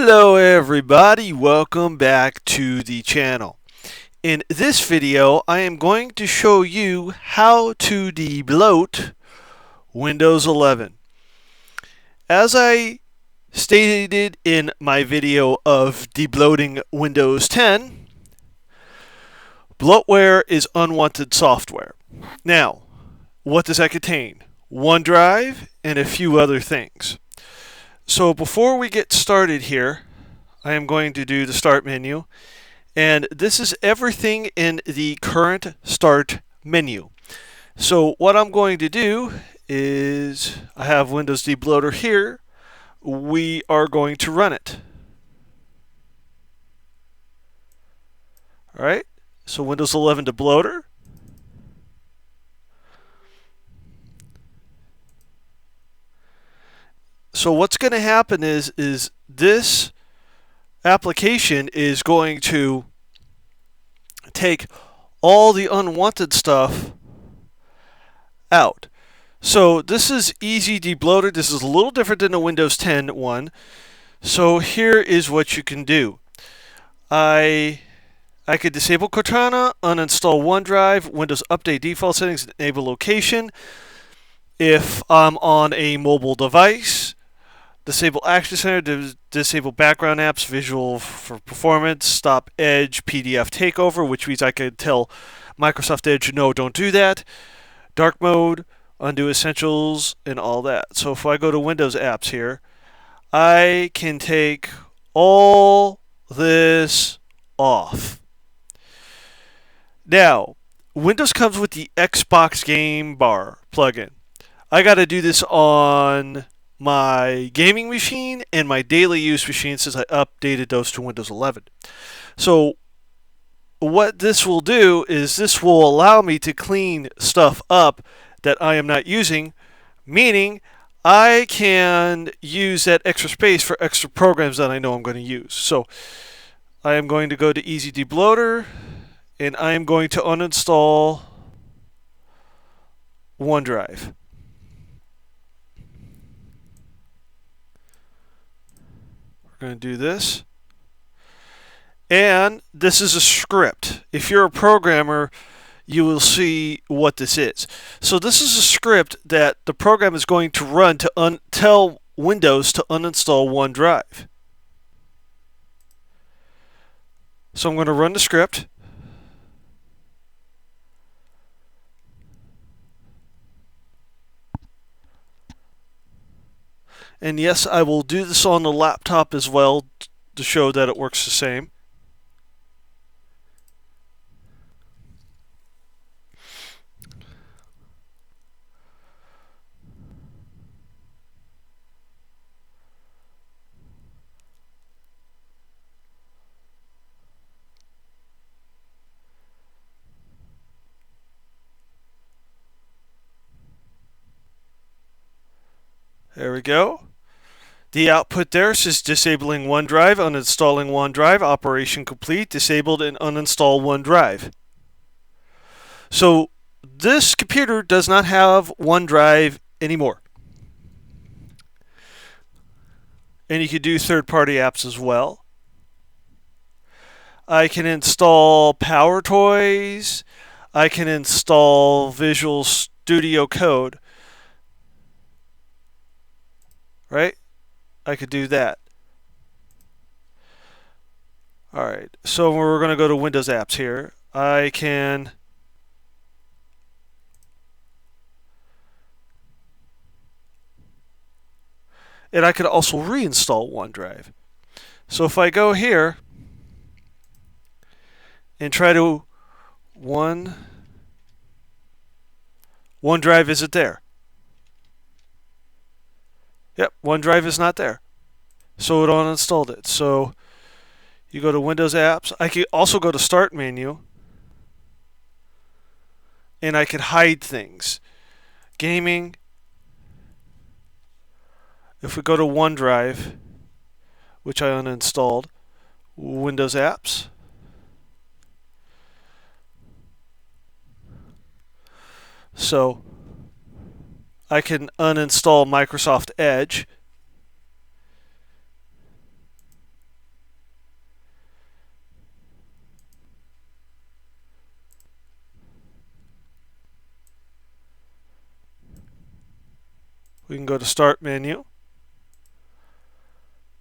Hello everybody, welcome back to the channel. In this video I am going to show you how to debloat Windows 11. As I stated in my video of debloating Windows 10, bloatware is unwanted software. Now, what does that contain? OneDrive and a few other things. So before we get started here, I am going to do the Start menu, and this is everything in the current Start menu. So what I'm going to do is, I have Windows debloater here. We are going to run it. Alright, so Windows 11 debloater. So what's going to happen is this application is going to take all the unwanted stuff out. So this is easy debloater. This is a little different than the Windows 10 one. So here is what you can do. I could disable Cortana, uninstall OneDrive, Windows Update default settings, enable location. If I'm on a mobile device, disable Action Center, disable background apps, visual for performance, stop Edge, PDF takeover, which means I could tell Microsoft Edge, no, don't do that. Dark mode, undo essentials, and all that. So if I go to Windows apps here, I can take all this off. Now, Windows comes with the Xbox Game Bar plugin. I got to do this on my gaming machine and my daily use machine since I updated those to Windows 11. So what this will do is this will allow me to clean stuff up that I am not using, meaning I can use that extra space for extra programs that I know I'm going to use. So I am going to go to Easy Debloater and I am going to uninstall OneDrive. We're going to do this. And this is a script. If you're a programmer, you will see what this is. So this is a script that the program is going to run to tell Windows to uninstall OneDrive. So I'm going to run the script. And yes, I will do this on the laptop as well to show that it works the same. There we go. The output there says disabling OneDrive, uninstalling OneDrive, operation complete, disabled and uninstall OneDrive. So this computer does not have OneDrive anymore. And you can do third-party apps as well. I can install PowerToys. I can install Visual Studio Code. Right? I could do that. Alright, so we're going to go to Windows apps here. I can and I could also reinstall OneDrive. So if I go here and try to OneDrive isn't there. Yep, OneDrive is not there. So it uninstalled it. So you go to Windows apps. I could also go to Start menu and I could hide things. Gaming. If we go to OneDrive, which I uninstalled, Windows apps. So I can uninstall Microsoft Edge. We can go to Start menu.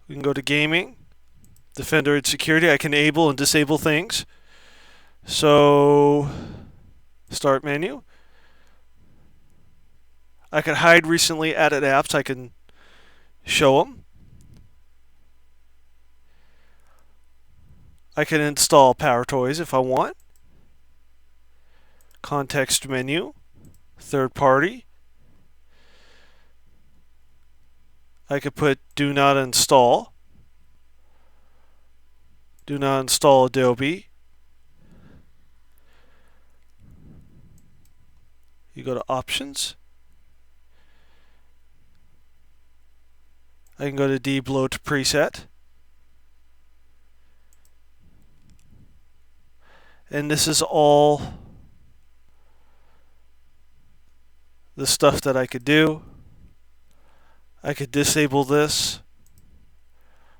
We can go to Gaming, Defender and Security. I can enable and disable things. So, Start menu. I can hide recently added apps. I can show them. I can install PowerToys if I want. Context menu. Third party. I could put do not install. Do not install Adobe. You go to options. I can go to debloater preset. And this is all the stuff that I could do. I could disable this.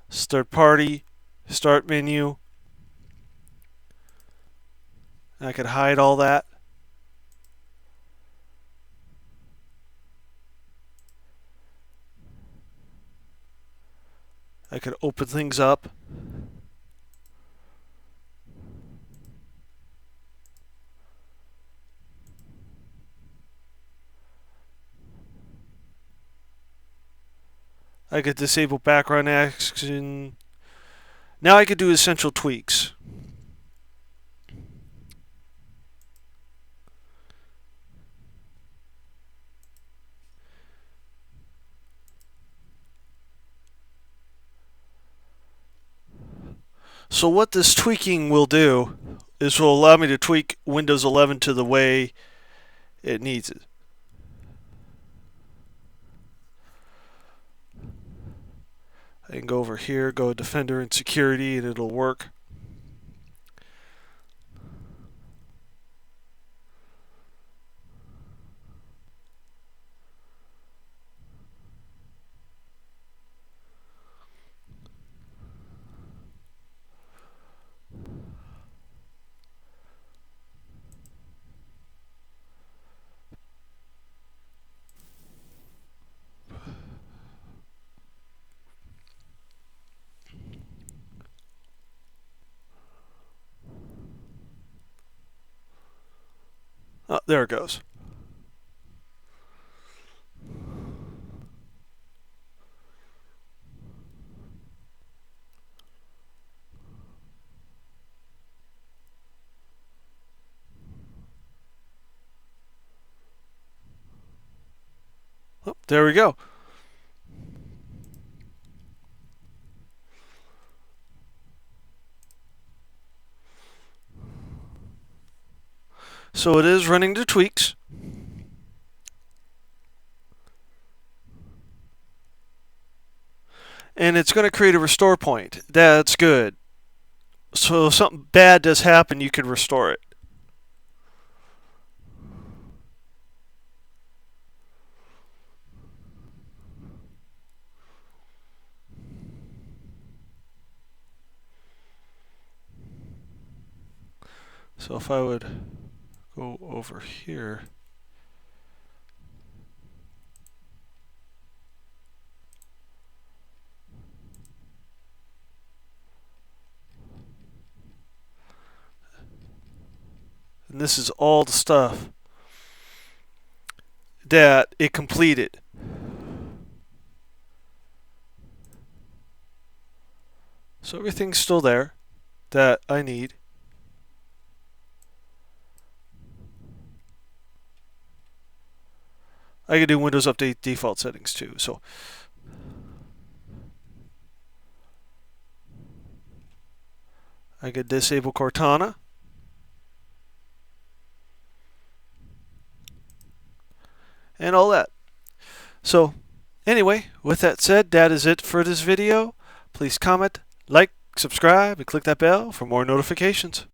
Third party, start menu. I could hide all that. I could open things up. I could disable background action. Now I could do essential tweaks. So what this tweaking will do is will allow me to tweak Windows 11 to the way it needs it. I can go over here, go Defender and Security, and it'll work. Oh, there it goes. Oh, there we go. So it is running the tweaks. And it's going to create a restore point. That's good. So if something bad does happen, you can restore it. So if I would go over here. And this is all the stuff that it completed. So everything's still there that I need. I can do Windows Update default settings too. So I could disable Cortana. And all that. So anyway, with that said, that is it for this video. Please comment, like, subscribe, and click that bell for more notifications.